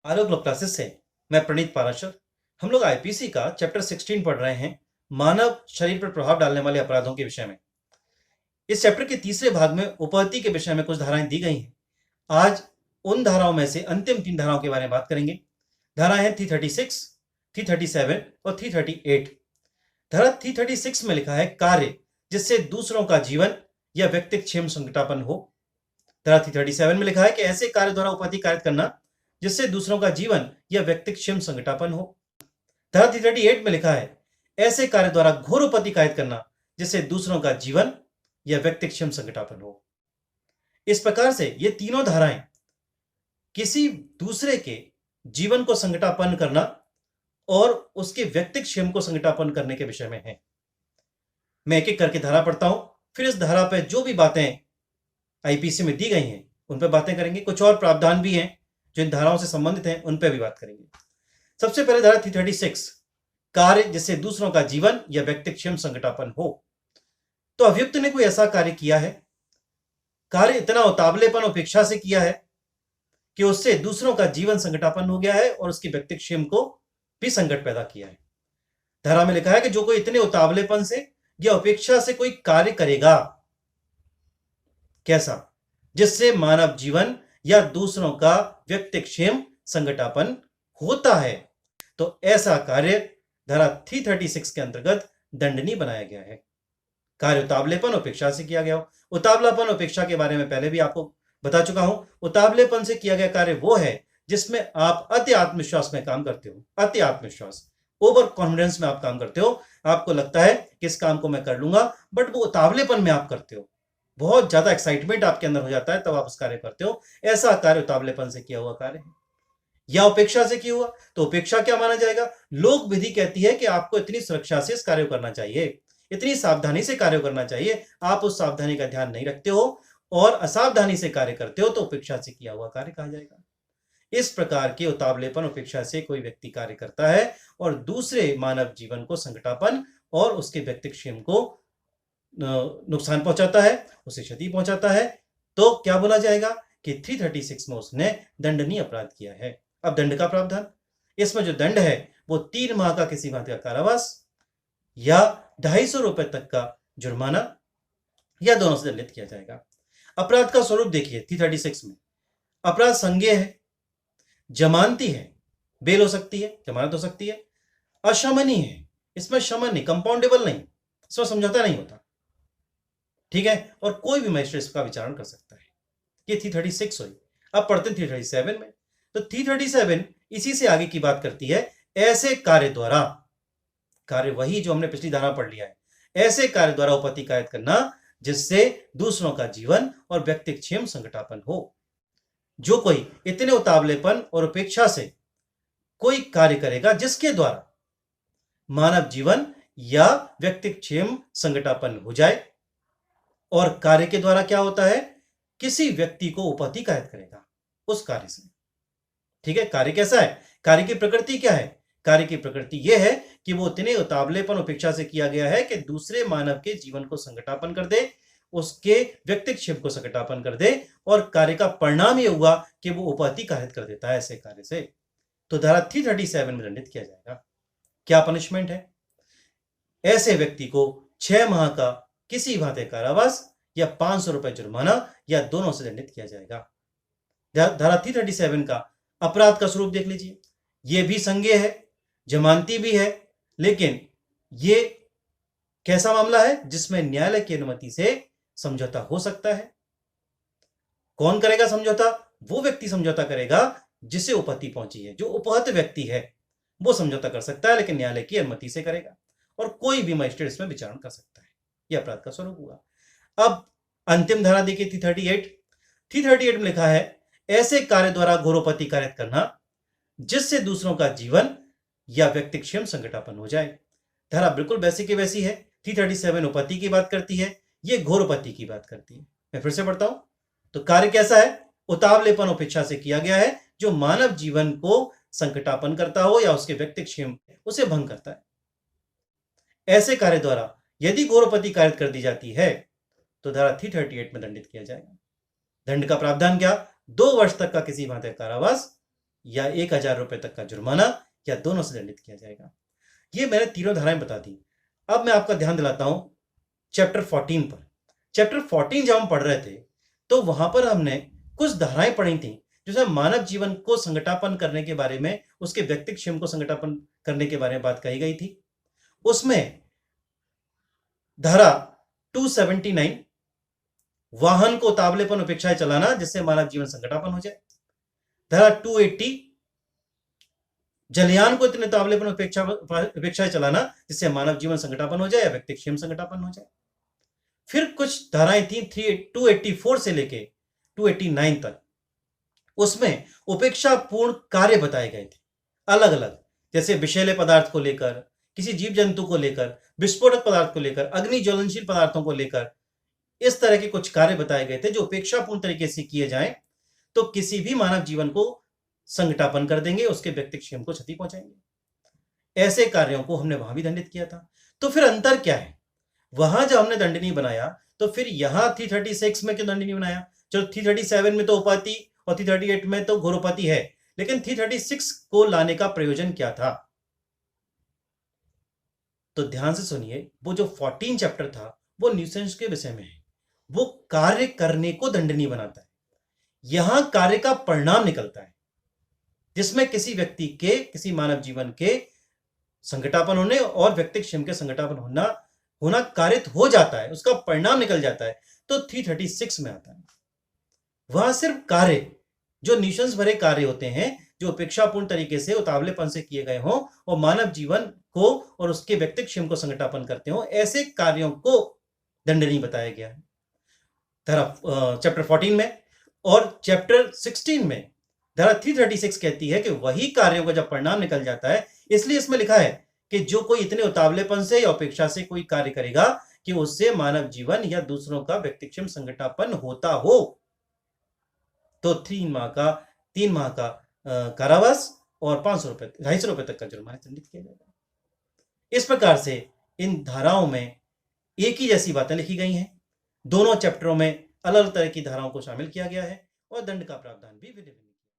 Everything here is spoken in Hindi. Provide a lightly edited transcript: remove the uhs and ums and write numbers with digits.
आलोक लॉ क्लासेस से मैं प्रणीत पाराशर। हम लोग आईपीसी का चैप्टर 16 पढ़ रहे हैं, मानव शरीर पर प्रभाव डालने वाले अपराधों के विषय में। इस चैप्टर के तीसरे भाग में उपपत्ति के विषय में कुछ धाराएं दी गई हैं। आज उन धाराओं में से अंतिम 3 धाराओं के बारे में बात करेंगे। धाराएं हैं 336, 337 और 338। धारा 336 में लिखा है कार्य जिससे दूसरों का जीवन या व्यक्तिगत क्षेम संकटापन्न हो। धारा 337 में लिखा है कि ऐसे कार्य द्वारा उपपत्ति कार्य करना जिससे दूसरों का जीवन या व्यक्तिगत क्षेम संकटापन्न हो। धारा 338 में लिखा है ऐसे कार्य द्वारा घोर उपपत्ति कार्य करना जिससे दूसरों का जीवन या व्यक्तिगत क्षेम संकटापन्न हो। इस प्रकार से ये तीनों धाराएं किसी दूसरे के जीवन को संकटापन्न करना और उसके व्यक्तिगत क्षेम को संकटापन्न करने के विषय में है। मैं एक एक करके धारा पढ़ता हूं, फिर इस धारा पर जो भी बातें आईपीसी में दी गई हैं उन पर बातें करेंगे। कुछ और प्रावधान भी हैं जो इन धाराओं से संबंधित हैं, उन पर भी बात करेंगे। सबसे पहले धारा 336, कार्य जिससे दूसरों का जीवन या व्यक्तिगत क्षेम संकटापन्न हो। तो अभियुक्त ने कोई ऐसा कार्य किया है, कार्य इतना उतावलेपन उपेक्षा से किया है कि उससे दूसरों का जीवन संकटापन्न हो गया है और उसके व्यक्तिगत क्षेम को भी संकट पैदा किया है। धारा में लिखा है कि जो कोई इतने उतावलेपन से या उपेक्षा से कोई कार्य करेगा, कैसा, जिससे मानव जीवन या दूसरों का व्यक्तिगत क्षेम संकटापन्न होता है, तो ऐसा कार्य धारा 336 के अंतर्गत दंडनीय बनाया गया है। कार्य उतावलेपन उपेक्षा से किया गया हो। उतावलापन उपेक्षा के बारे में पहले भी आपको बता चुका हूं। उतावलेपन से किया गया कार्य वो है जिसमें आप अति आत्मविश्वास में काम करते हो। अति आत्मविश्वास, ओवर कॉन्फिडेंस में आप काम करते हो। आपको लगता है कि इस काम को मैं कर लूंगा, बट वो उतावलेपन में आप करते हो। बहुत ज्यादा एक्साइटमेंट आपके अंदर हो जाता है, तब आप उस कार्य करते हो। ऐसा कार्य उतावलेपन से किया हुआ कार्य है। या उपेक्षा से किया हुआ, तो उपेक्षा क्या माना जाएगा? लोक विधि कहती है कि आपको इतनी सुरक्षा से इस कार्य को करना चाहिए, इतनी सावधानी से कार्य करना चाहिए। आप उस सावधानी का ध्यान नहीं रखते हो और असावधानी से कार्य करते हो, तो उपेक्षा से किया हुआ कार्य कहा जाएगा। इस प्रकार के उतावलेपन उपेक्षा से कोई व्यक्ति कार्य करता है और दूसरे मानव जीवन को संकटापन और उसके व्यक्तिगत क्षेम को नुकसान पहुंचाता है, उसे क्षति पहुंचाता है, तो क्या बोला जाएगा कि 336 में उसने दंडनीय अपराध किया है। अब दंड का प्रावधान, इसमें जो दंड है वो 3 माह का किसी भांति का कारावास या 250 रुपए तक का जुर्माना या दोनों से दंडित किया जाएगा। अपराध का स्वरूप देखिए 336 में। अपराध संज्ञेय है, जमानती है, बेल हो सकती है, जमानत हो सकती है, अशमनी है, इसमें शमन नहीं, कंपाउंडेबल नहीं, इसमें समझौता नहीं होता, ठीक है, और कोई भी मजिस्ट्रेट इसका विचारण कर सकता है। ये 336 हुई। अब पढ़ते हैं 337 में। तो 337 इसी से आगे की बात करती है, ऐसे कार्य द्वारा, कार्य वही जो हमने पिछली धारा पढ़ लिया है, ऐसे कार्य द्वारा उपपत्ति कार्य करना जिससे दूसरों का जीवन और व्यक्तिगत क्षेम संकटापन्न हो। जो कोई इतने उतावलेपन और उपेक्षा से कोई कार्य करेगा जिसके द्वारा मानव जीवन या व्यक्तिगत क्षेम संकटापन्न हो जाए, और कार्य के द्वारा क्या होता है, किसी व्यक्ति को उपपत्ति कार्य करेगा उस कार्य से, ठीक है। कार्य कैसा है, कार्य की प्रकृति क्या है? कार्य की प्रकृति यह है कि वो इतने उतावलेपन उपेक्षा से किया गया है कि दूसरे मानव के जीवन को संकटापन्न कर दे, उसके व्यक्तिगत क्षेम को संकटापन्न कर दे, और कार्य का परिणाम यह हुआ कि वो उपपत्ति कार्य कर देता है ऐसे कार्य से, तो धारा 337 में दंडित किया जाएगा। क्या पनिशमेंट है? ऐसे व्यक्ति को 6 माह का किसी भांति कारावास या 500 रुपए जुर्माना या दोनों से दंडित किया जाएगा। धारा 337 का अपराध का स्वरूप देख लीजिए। यह भी संज्ञेय है, जमानती भी है, लेकिन यह कैसा मामला है जिसमें न्यायालय की अनुमति से समझौता हो सकता है। कौन करेगा समझौता? वो व्यक्ति समझौता करेगा जिसे उपपत्ति पहुंची है। जो उपहत व्यक्ति है वो समझौता कर सकता है, लेकिन न्यायालय की अनुमति से करेगा, और कोई भी मजिस्ट्रेट इसमें विचारण कर सकता है। यह अपराध का स्वरूप हुआ। अब अंतिम धारा देखिए 338 में लिखा है, ऐसे कार्य द्वारा घोरोपति कार्य करना जिससे दूसरों का जीवन या व्यक्तिगत क्षेम संकटापन्न हो जाए। धारा बिल्कुल वैसी की वैसी है। 337 उपपत्ति की बात करती है, यह घोरोपति की बात करती है। मैं फिर से पढ़ता हूं। तो कार्य कैसा है? उतावलेपन उपेक्षा से किया गया है जो मानव जीवन को संकटापन्न करता हो या उसके व्यक्तिगत क्षेम उसे भंग करता है। ऐसे कार्य द्वारा यदि घोरोपति कार्य कर दी जाती है तो धारा 338 में दंडित किया जाएगा। दंड का प्रावधान क्या? 2 वर्ष तक का किसी भांति कारावास या 1,000 रुपए तक का जुर्माना या दोनों से दंडित किया जाएगा। ये मैंने तीनों धाराएं बता दी। अब मैं आपका ध्यान दिलाता हूं चैप्टर 14 पर। चैप्टर 14 जब हम पढ़ रहे थे तो वहां पर हमने कुछ धाराएं पढ़ी थी जिसमें मानव जीवन को संगठापन करने के बारे में, उसके व्यक्तिगत क्षेम को संगठापन करने के बारे में बात कही गई थी। उसमें धारा 279 वाहन को उतावलेपन उपेक्षाएं चलाना जिससे मानव जीवन संकटापन्न हो जाए। धारा 280 जलयान को इतने उतावलेपन उपेक्षाएं चलाना जिससे मानव जीवन संकटापन्न हो जाए या व्यक्तिगत क्षेम संकटापन्न हो जाए। फिर कुछ धाराएं थी 284 से लेके 289 तक, उसमें उपेक्षापूर्ण कार्य बताए गए थे अलग अलग, जैसे विषैले पदार्थ को लेकर, किसी जीव जंतु को लेकर, विस्फोटक पदार्थ को लेकर, अग्नि ज्वलनशील पदार्थों को लेकर, इस तरह के कुछ कार्य बताए गए थे जो उपेक्षापूर्ण तरीके से किए जाएं तो किसी भी मानव जीवन को संकटापन कर देंगे, उसके व्यक्तिगत क्षेम को क्षति पहुंचाएंगे। ऐसे कार्यों को हमने वहां भी दंडित किया था। तो फिर अंतर क्या है? वहां जब हमने दंड नहीं बनाया तो फिर यहां 336 में क्यों दंड नहीं बनाया? चलो 337 में तो उपाधि और 338 में तो घोरोपाधि है, लेकिन 336 को लाने का प्रयोजन क्या था? तो ध्यान से सुनिए, वो जो 14 चैप्टर था वो न्यूसेंस के विषय में है। वो कार्य करने को दंड नहीं बनाता है, यहां कार्य का परिणाम निकलता है जिसमें किसी व्यक्ति के, किसी मानव जीवन के संकटापन होने और व्यक्तिगत क्षेम के संकटापन होना कारित हो जाता है, उसका परिणाम निकल जाता है। तो 336 में आता है। वहां सिर्फ कार्य जो न्यूसेंस भरे कार्य होते हैं, जो उपेक्षापूर्ण तरीके से, उतावलेपन से किए गए हों और मानव जीवन को और उसके व्यक्तिगत क्षेम को संकटापन करते हो, ऐसे कार्यों को दंड नहीं बताया गया है धारा चैप्टर 14 में। और चैप्टर 16 में धारा 336 कहती है कि वही कार्यों का जब परिणाम निकल जाता है, इसलिए इसमें लिखा है कि जो कोई इतने उतावलेपन से या अपेक्षा से कोई कार्य करेगा कि उससे मानव जीवन या दूसरों का व्यक्तिगत क्षेम संकटापन होता हो तो 3 माह का कारावास और 250 रुपए तक का जुर्माना दंडित किया जाएगा। इस प्रकार से इन धाराओं में एक ही जैसी बातें लिखी गई हैं, दोनों चैप्टरों में अलग अलग तरह की धाराओं को शामिल किया गया है और दंड का प्रावधान भी भिन्न